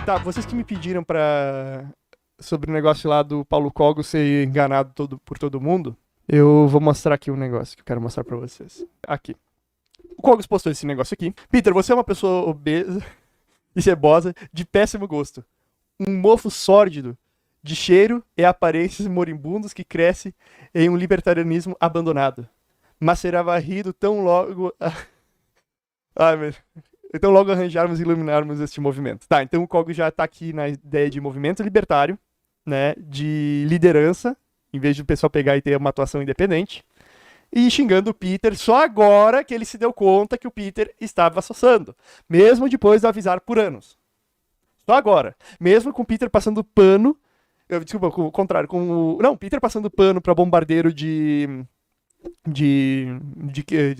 Tá, vocês que me pediram sobre o negócio lá do Paulo Cogos ser enganado por todo mundo, eu vou mostrar aqui um negócio que eu quero mostrar pra vocês. Aqui. O Cogos postou esse negócio aqui. Peter, você é uma pessoa obesa e cebosa, de péssimo gosto. Um mofo sórdido, de cheiro e aparências moribundos que cresce em um libertarianismo abandonado. Mas será varrido tão logo... Ai, meu... Então logo arranjarmos e iluminarmos este movimento. Tá, então o Cogos já tá aqui na ideia de movimento libertário, né, de liderança, em vez de o pessoal pegar e ter uma atuação independente, e xingando o Peter só agora que ele se deu conta que o Peter estava associando, mesmo depois de avisar por anos. Só agora. Mesmo com o Peter passando pano, desculpa, com o contrário, não, Peter passando pano para bombardeiro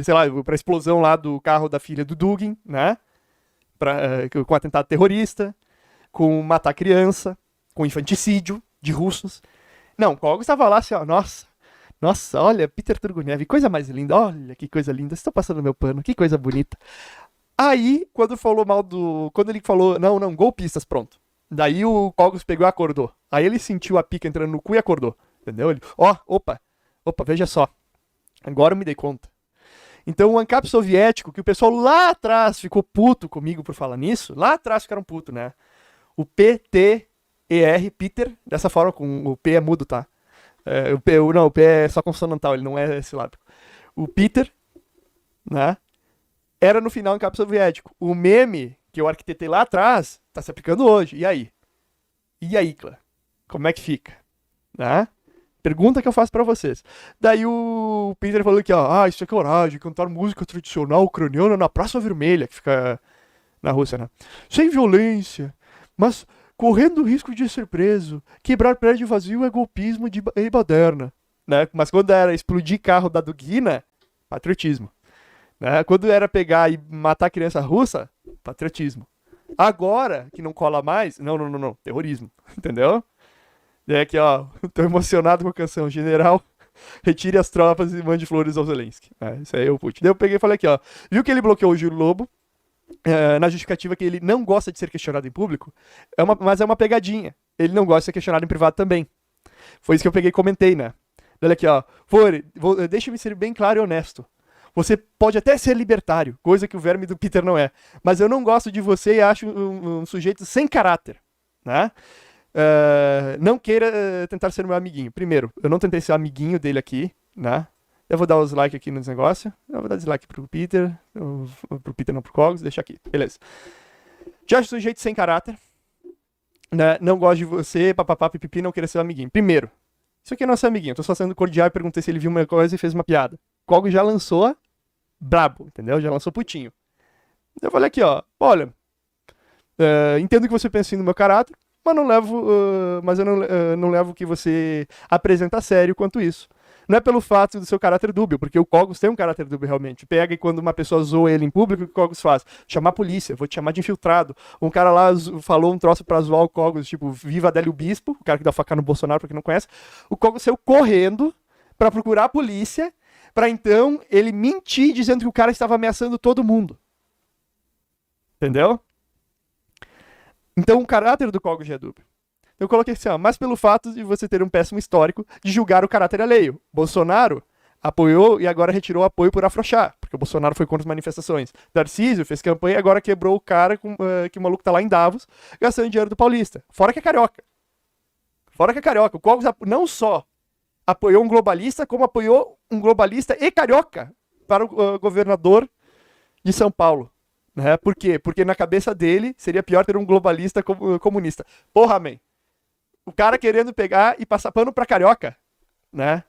sei lá, pra explosão lá do carro da filha do Dugin, né? Com atentado terrorista, com matar criança, com infanticídio de russos. Não, o Cogos estava lá assim, ó, nossa, olha, Peter Turguniev, coisa mais linda, olha que coisa linda, estou passando meu pano, que coisa bonita. Aí, quando ele falou, não, golpistas, pronto. Daí o Cogos pegou e acordou. Aí ele sentiu a pica entrando no cu e acordou, entendeu? Ele, opa, veja só. Agora eu me dei conta. Então o ANCAP soviético, que o pessoal lá atrás ficou puto comigo por falar nisso, lá atrás ficaram puto, né? O PTER, Peter, dessa forma, com o P é mudo, tá? O P é só consonantal, ele não é silábico. O Peter, né? Era no final ANCAP soviético. O meme que eu arquitetei lá atrás tá se aplicando hoje. E aí? E aí, Clã? Como é que fica? Né? Pergunta que eu faço pra vocês. Daí o Peter falou que, ó, isso é coragem, cantar música tradicional ucraniana na Praça Vermelha, que fica na Rússia, né? Sem violência, mas correndo o risco de ser preso. Quebrar prédio vazio é golpismo e baderna, né? Mas quando era explodir carro da Dugina, patriotismo. Né? Quando era pegar e matar criança russa, patriotismo. Agora, que não cola mais, não, terrorismo, entendeu? É aqui, ó, tô emocionado com a canção. General, retire as tropas e mande flores ao Zelensky. Isso aí é o Putin. Daí eu peguei e falei aqui, ó. Viu que ele bloqueou o Gil Lobo, na justificativa que ele não gosta de ser questionado em público, mas é uma pegadinha. Ele não gosta de ser questionado em privado também. Foi isso que eu peguei e comentei, né? Olha aqui, ó. Deixa-me ser bem claro e honesto. Você pode até ser libertário, coisa que o verme do Peter não é. Mas eu não gosto de você e acho um sujeito sem caráter, né? Não queira tentar ser meu amiguinho. Primeiro, eu não tentei ser amiguinho dele aqui, né? Eu vou dar os likes aqui nos negócios. Eu vou dar dislike pro Peter. Pro Peter não, pro Cogos. Deixa aqui. Beleza. Já acho sujeito sem caráter. Né? Não gosto de você, papapá, pipipi, não queira ser amiguinho. Primeiro, isso aqui não é ser amiguinho. Eu tô só sendo cordial e perguntei se ele viu uma coisa e fez uma piada. Cogos já lançou brabo, entendeu? Já lançou putinho. Eu falei aqui, ó. Olha, entendo que você pensa assim no meu caráter, mas eu não levo o que você apresenta a sério quanto isso. Não é pelo fato do seu caráter dúbio, porque o Cogos tem um caráter dúbio realmente. Pega e quando uma pessoa zoa ele em público, o que o Cogos faz? Chamar a polícia, vou te chamar de infiltrado. Um cara lá falou um troço pra zoar o Cogos, tipo, viva Adélio Bispo, o cara que dá facada no Bolsonaro, pra quem não conhece. O Cogos saiu correndo pra procurar a polícia, pra então ele mentir dizendo que o cara estava ameaçando todo mundo. Entendeu? Então o caráter do Cogos já é dúbio. Eu coloquei assim, ó, mas pelo fato de você ter um péssimo histórico de julgar o caráter alheio. Bolsonaro apoiou e agora retirou o apoio por afrouxar, porque o Bolsonaro foi contra as manifestações. Tarcísio fez campanha e agora quebrou o cara que o maluco tá lá em Davos, gastando dinheiro do paulista. Fora que é carioca. O Cogos não só apoiou um globalista, como apoiou um globalista e carioca para o governador de São Paulo. Né? Por quê? Porque na cabeça dele seria pior ter um globalista comunista. Porra, man. O cara querendo pegar e passar pano pra carioca, né?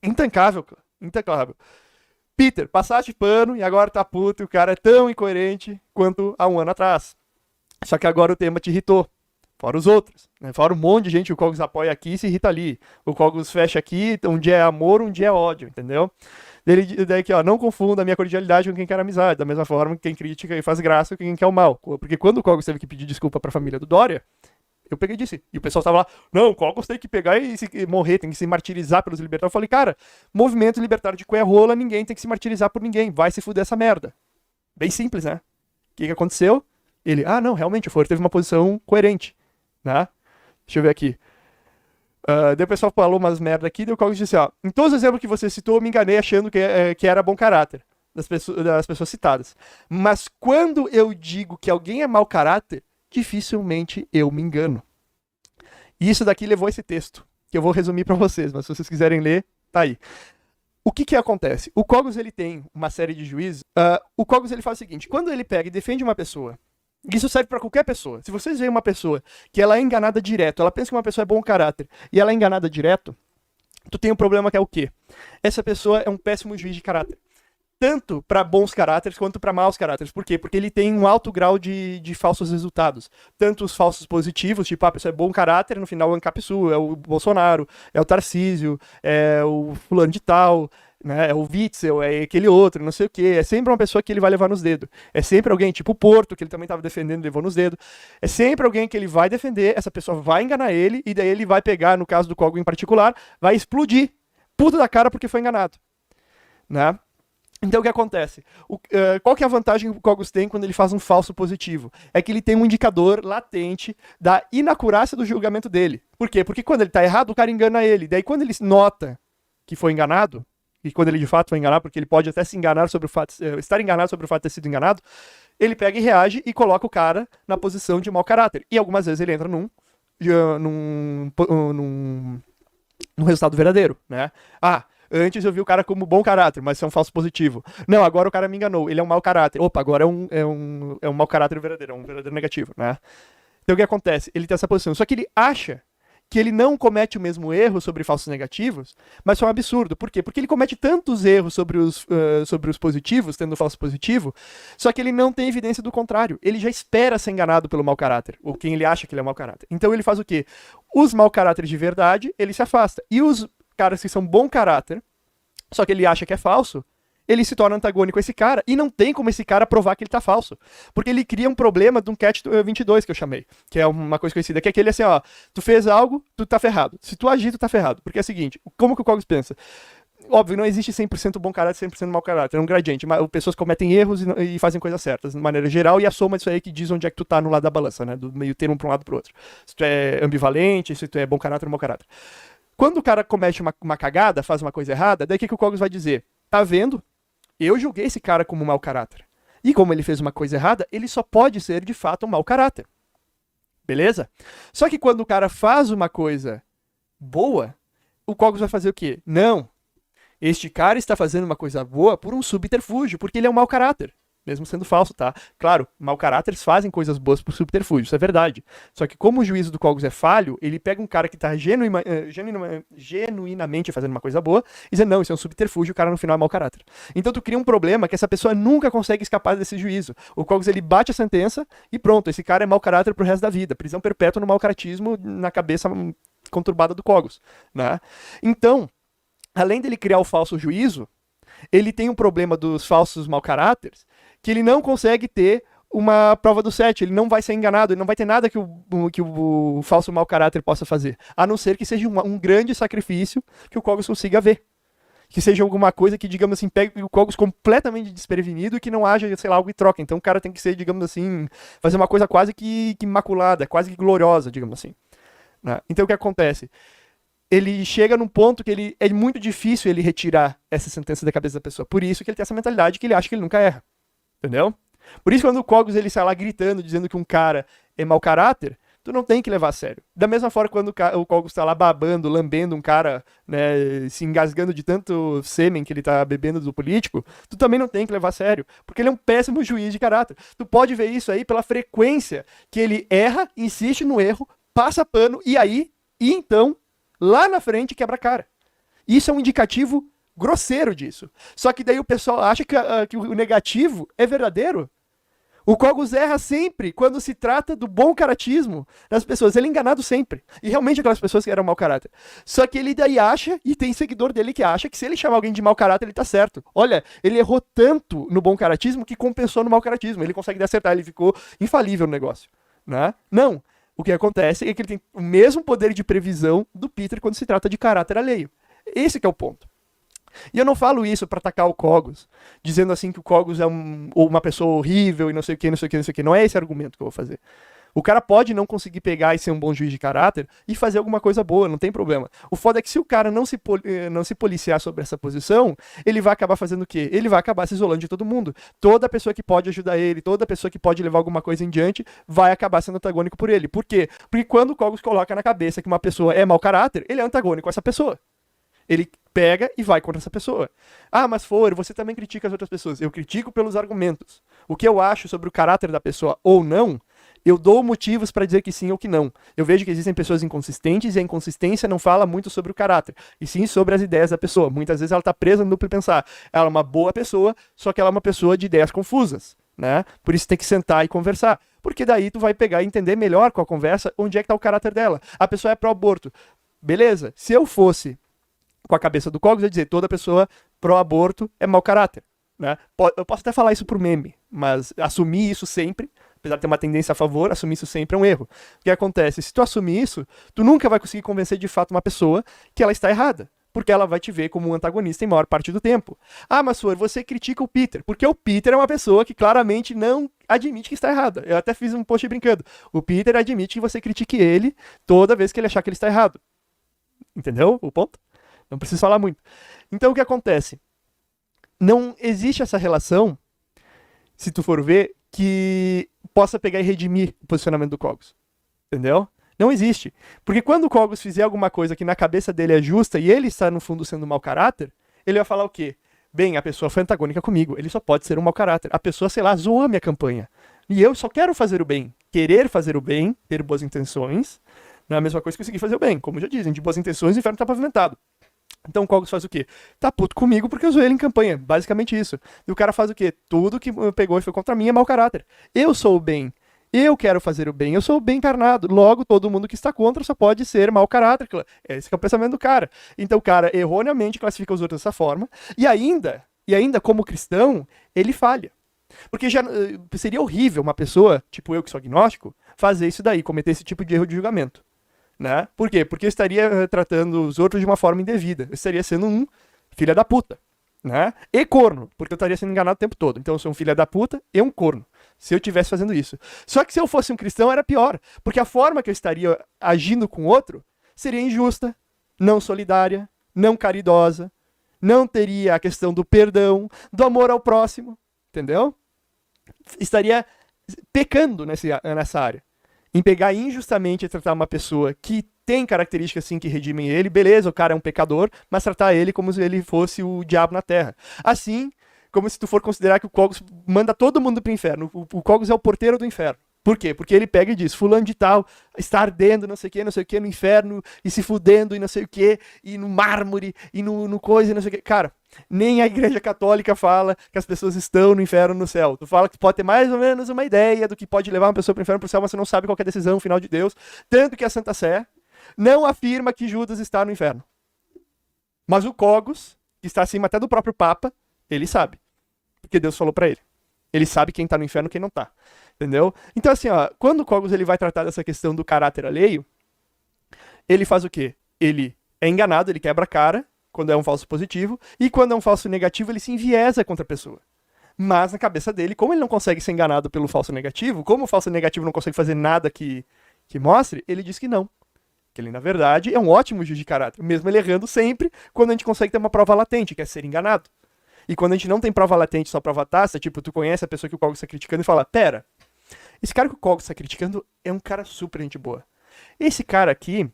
Intancável. Peter, passaste pano e agora tá puto e o cara é tão incoerente quanto há um ano atrás. Só que agora o tema te irritou. Fora os outros. Né? Fora um monte de gente, o Cogos apoia aqui e se irrita ali. O Cogos fecha aqui, um dia é amor, um dia é ódio, entendeu? Daí aqui, ó, não confunda a minha cordialidade com quem quer amizade. Da mesma forma que quem critica e faz graça com quem quer o mal. Porque quando o Cogos teve que pedir desculpa pra família do Dória, eu peguei e disse. E o pessoal tava lá, não, o Cogos tem que pegar e morrer, tem que se martirizar pelos libertários. Eu falei, cara, movimento libertário de cuia rola, ninguém tem que se martirizar por ninguém. Vai se fuder essa merda. Bem simples, né? O que aconteceu? Ele, não, realmente, o Fuller teve uma posição coerente, né? Deixa eu ver aqui. Daí o pessoal falou umas merda aqui, daí o Coggins disse, em todos os exemplos que você citou, eu me enganei achando que era bom caráter das pessoas citadas. Mas quando eu digo que alguém é mau caráter, dificilmente eu me engano. E isso daqui levou esse texto, que eu vou resumir para vocês, mas se vocês quiserem ler, tá aí. O que acontece? O Coggins, ele tem uma série de juízes. O Coggins, ele faz o seguinte, quando ele pega e defende uma pessoa, isso serve para qualquer pessoa. Se vocês veem uma pessoa que ela é enganada direto, ela pensa que uma pessoa é bom caráter e ela é enganada direto, tu tem um problema que é o quê? Essa pessoa é um péssimo juiz de caráter. Tanto para bons caráteres quanto para maus caráteres. Por quê? Porque ele tem um alto grau de falsos resultados. Tanto os falsos positivos, tipo, a pessoa é bom caráter, no final é o Ancapsu, é o Bolsonaro, é o Tarcísio, é o fulano de tal, né? É o Witzel, é aquele outro, não sei o quê. É sempre uma pessoa que ele vai levar nos dedos. É sempre alguém, tipo o Porto, que ele também estava defendendo e levou nos dedos. É sempre alguém que ele vai defender, essa pessoa vai enganar ele, e daí ele vai pegar, no caso do Coggins em particular, vai explodir, puta da cara porque foi enganado. Né? Então o que acontece? Qual que é a vantagem que o Coggins tem quando ele faz um falso positivo? É que ele tem um indicador latente da inacurácia do julgamento dele. Por quê? Porque quando ele está errado, o cara engana ele. Daí quando ele nota que foi enganado, e quando ele de fato foi enganado, porque ele pode até se enganar sobre o fato, estar enganado sobre o fato de ter sido enganado, ele pega e reage e coloca o cara na posição de mau caráter. E algumas vezes ele entra num resultado verdadeiro, né? Antes eu vi o cara como bom caráter, mas isso é um falso positivo. Não, agora o cara me enganou, ele é um mau caráter. Opa, agora é um mau caráter verdadeiro, é um verdadeiro negativo, né? Então o que acontece? Ele tem essa posição, só que ele acha que ele não comete o mesmo erro sobre falsos negativos, mas isso é um absurdo. Por quê? Porque ele comete tantos erros sobre os positivos, tendo falso positivo, só que ele não tem evidência do contrário. Ele já espera ser enganado pelo mau caráter, ou quem ele acha que ele é mau caráter. Então ele faz o quê? Os mau caráteres de verdade, ele se afasta. E os caras que são bom caráter, só que ele acha que é falso, ele se torna antagônico a esse cara, e não tem como esse cara provar que ele tá falso. Porque ele cria um problema de um catch 22 que eu chamei, que é uma coisa conhecida, que é aquele assim, tu fez algo, tu tá ferrado. Se tu agir, tu tá ferrado. Porque é o seguinte, como que o Coggins pensa? Óbvio, não existe 100% bom caráter e 100% mau caráter, é um gradiente, mas pessoas cometem erros e fazem coisas certas, de maneira geral, e a soma disso aí que diz onde é que tu tá no lado da balança, né, do meio termo pra um lado pro outro. Se tu é ambivalente, se tu é bom caráter ou mau caráter. Quando o cara comete uma cagada, faz uma coisa errada, daí o que o Coggins vai dizer? Tá vendo? Eu julguei esse cara como um mau caráter. E como ele fez uma coisa errada, ele só pode ser, de fato, um mau caráter. Beleza? Só que quando o cara faz uma coisa boa, o Coggins vai fazer o quê? Não. Este cara está fazendo uma coisa boa por um subterfúgio, porque ele é um mau caráter. Mesmo sendo falso, tá? Claro, mau caráteres fazem coisas boas por subterfúgio, isso é verdade. Só que como o juízo do Coggins é falho, ele pega um cara que tá genuinamente fazendo uma coisa boa e diz, não, isso é um subterfúgio, o cara no final é mau caráter. Então tu cria um problema que essa pessoa nunca consegue escapar desse juízo. O Coggins, ele bate a sentença e pronto, esse cara é mau caráter pro resto da vida. Prisão perpétua no mau caratismo na cabeça conturbada do Coggins, né? Então, além dele criar o falso juízo, ele tem um problema dos falsos mau caráteres, que ele não consegue ter uma prova do 7, ele não vai ser enganado, ele não vai ter nada que o falso mau caráter possa fazer, a não ser que seja um grande sacrifício que o Coggins consiga ver. Que seja alguma coisa que, digamos assim, pegue o Coggins completamente desprevenido e que não haja, sei lá, algo em troca. Então o cara tem que ser, digamos assim, fazer uma coisa quase que imaculada, quase que gloriosa, digamos assim. Né? Então o que acontece? Ele chega num ponto que é muito difícil ele retirar essa sentença da cabeça da pessoa. Por isso que ele tem essa mentalidade que ele acha que ele nunca erra. Entendeu? Por isso que quando o Coggins ele sai lá gritando, dizendo que um cara é mau caráter, tu não tem que levar a sério. Da mesma forma quando o Coggins tá lá babando, lambendo um cara, né, se engasgando de tanto sêmen que ele tá bebendo do político, tu também não tem que levar a sério. Porque ele é um péssimo juiz de caráter. Tu pode ver isso aí pela frequência que ele erra, insiste no erro, passa pano, e então, lá na frente quebra a cara. Isso é um indicativo grosseiro disso. Só que daí o pessoal acha que o negativo é verdadeiro. O Coggins erra sempre quando se trata do bom caratismo das pessoas. Ele é enganado sempre. E realmente aquelas pessoas que eram mau caráter. Só que ele daí acha, e tem seguidor dele que acha, que se ele chamar alguém de mau caráter, ele tá certo. Olha, ele errou tanto no bom caratismo que compensou no mau caratismo. Ele consegue acertar, ele ficou infalível no negócio. Né? Não. O que acontece é que ele tem o mesmo poder de previsão do Peter quando se trata de caráter alheio. Esse que é o ponto. E eu não falo isso pra atacar o Cogos, dizendo assim que o Cogos é uma pessoa horrível e não sei o que, não sei o que, não sei o que. Não é esse argumento que eu vou fazer. O cara pode não conseguir pegar e ser um bom juiz de caráter e fazer alguma coisa boa, não tem problema. O foda é que se o cara não se policiar sobre essa posição, ele vai acabar fazendo o quê? Ele vai acabar se isolando de todo mundo. Toda pessoa que pode ajudar ele, toda pessoa que pode levar alguma coisa em diante, vai acabar sendo antagônico por ele. Por quê? Porque quando o Cogos coloca na cabeça que uma pessoa é mau caráter, ele é antagônico a essa pessoa. Ele pega e vai contra essa pessoa. Ah, mas você também critica as outras pessoas. Eu critico pelos argumentos. O que eu acho sobre o caráter da pessoa ou não, eu dou motivos para dizer que sim ou que não. Eu vejo que existem pessoas inconsistentes e a inconsistência não fala muito sobre o caráter, e sim sobre as ideias da pessoa. Muitas vezes ela está presa no duplo pensar. Ela é uma boa pessoa, só que ela é uma pessoa de ideias confusas, né? Por isso tem que sentar e conversar. Porque daí tu vai pegar e entender melhor com a conversa onde é que está o caráter dela. A pessoa é pró-aborto. Beleza, se eu fosse com a cabeça do Cogos, eu ia dizer toda pessoa pró-aborto é mau caráter, né? Eu posso até falar isso por meme, mas assumir isso sempre, apesar de ter uma tendência a favor, assumir isso sempre é um erro. O que acontece? Se tu assumir isso, tu nunca vai conseguir convencer de fato uma pessoa que ela está errada, porque ela vai te ver como um antagonista em maior parte do tempo. Ah, mas você critica o Peter, porque o Peter é uma pessoa que claramente não admite que está errada. Eu até fiz um post brincando. O Peter admite que você critique ele toda vez que ele achar que ele está errado. Entendeu o ponto? Não preciso falar muito. Então o que acontece? Não existe essa relação, se tu for ver, que possa pegar e redimir o posicionamento do Cogos. Entendeu? Não existe. Porque quando o Cogos fizer alguma coisa que na cabeça dele é justa e ele está no fundo sendo um mau caráter, ele vai falar o quê? Bem, a pessoa foi antagônica comigo, ele só pode ser um mau caráter. A pessoa, sei lá, zoou a minha campanha. E eu só quero fazer o bem. Querer fazer o bem, ter boas intenções, não é a mesma coisa que conseguir fazer o bem. Como já dizem, de boas intenções o inferno está pavimentado. Então o Cogos faz o quê? Tá puto comigo porque eu zoei ele em campanha. Basicamente isso. E o cara faz o quê? Tudo que pegou e foi contra mim é mau caráter. Eu sou o bem. Eu quero fazer o bem. Eu sou o bem encarnado. Logo, todo mundo que está contra só pode ser mau caráter. Esse que é o pensamento do cara. Então o cara erroneamente classifica os outros dessa forma. E ainda como cristão, ele falha. Porque já seria horrível uma pessoa, tipo eu que sou agnóstico, fazer isso daí, cometer esse tipo de erro de julgamento. Né? Por quê? Porque eu estaria tratando os outros de uma forma indevida. Eu estaria sendo um filho da puta. Né? E corno, porque eu estaria sendo enganado o tempo todo. Então eu sou um filho da puta e um corno, se eu estivesse fazendo isso. Só que se eu fosse um cristão era pior, porque a forma que eu estaria agindo com o outro seria injusta, não solidária, não caridosa, não teria a questão do perdão, do amor ao próximo, entendeu? Estaria pecando nessa área. Em pegar injustamente e tratar uma pessoa que tem características assim que redimem ele, beleza, o cara é um pecador, mas tratar ele como se ele fosse o diabo na terra. Assim, como se tu for considerar que o Cogos manda todo mundo pro inferno. O Cogos é o porteiro do inferno. Por quê? Porque ele pega e diz, fulano de tal está ardendo, não sei o que, no inferno, e se fudendo, e não sei o que, e no mármore, e no coisa, e não sei o que. Cara, nem a igreja católica fala que as pessoas estão no inferno no céu. Tu fala que tu pode ter mais ou menos uma ideia do que pode levar uma pessoa pro inferno pro céu, mas você não sabe qual é a decisão final de Deus. Tanto que a Santa Sé não afirma que Judas está no inferno. Mas o Cogos, que está acima até do próprio Papa, ele sabe. Porque Deus falou pra ele. Ele sabe quem tá no inferno e quem não tá. Entendeu? Então assim, ó, quando o Cogos ele vai tratar dessa questão do caráter alheio, ele faz o quê? Ele é enganado, ele quebra a cara, quando é um falso positivo, e quando é um falso negativo, ele se enviesa contra a pessoa. Mas na cabeça dele, como ele não consegue ser enganado pelo falso negativo, como o falso negativo não consegue fazer nada que mostre, ele diz que não. Que ele, na verdade, é um ótimo juiz de caráter, mesmo ele errando sempre, quando a gente consegue ter uma prova latente, que é ser enganado. E quando a gente não tem prova latente, só prova tácita, tipo, tu conhece a pessoa que o Cogos está criticando e fala, pera, esse cara que o Cogos está criticando é um cara super gente boa. Esse cara aqui,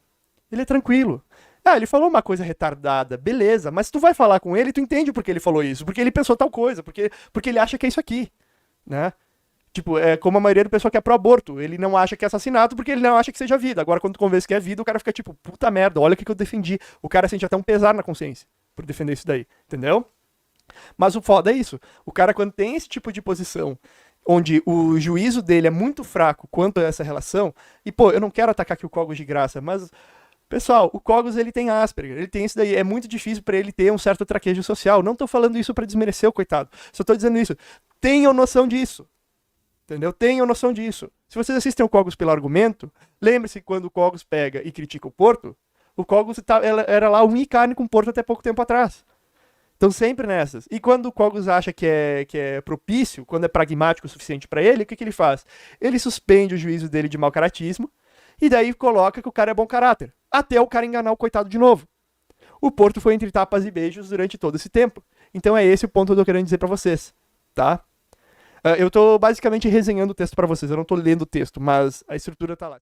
ele é tranquilo. Ah, ele falou uma coisa retardada, beleza, mas tu vai falar com ele, tu entende por que ele falou isso, porque ele pensou tal coisa, porque ele acha que é isso aqui, né? Tipo, é como a maioria do pessoal que é pró-aborto, ele não acha que é assassinato porque ele não acha que seja vida. Agora, quando tu convence que é vida, o cara fica tipo, puta merda, olha o que eu defendi. O cara sente até um pesar na consciência por defender isso daí, entendeu? Mas o foda é isso. O cara, quando tem esse tipo de posição, onde o juízo dele é muito fraco quanto a essa relação, e pô, eu não quero atacar aqui o Cogos de graça, mas, pessoal, o Cogos ele tem Asperger, ele tem isso daí, é muito difícil pra ele ter um certo traquejo social. Não tô falando isso pra desmerecer o coitado, só tô dizendo isso. Tenham noção disso. Entendeu? Tenham noção disso. Se vocês assistem o Cogos pelo argumento, lembre-se que quando o Cogos pega e critica o Porto, o Cogos era lá um carne com o Porto até pouco tempo atrás. Estão sempre nessas. E quando o Cogos acha que é propício, quando é pragmático o suficiente para ele, o que ele faz? Ele suspende o juízo dele de mau caratismo e daí coloca que o cara é bom caráter. Até o cara enganar o coitado de novo. O Porto foi entre tapas e beijos durante todo esse tempo. Então é esse o ponto que eu tô querendo dizer para vocês, tá? Eu tô basicamente resenhando o texto para vocês, eu não tô lendo o texto, mas a estrutura tá lá.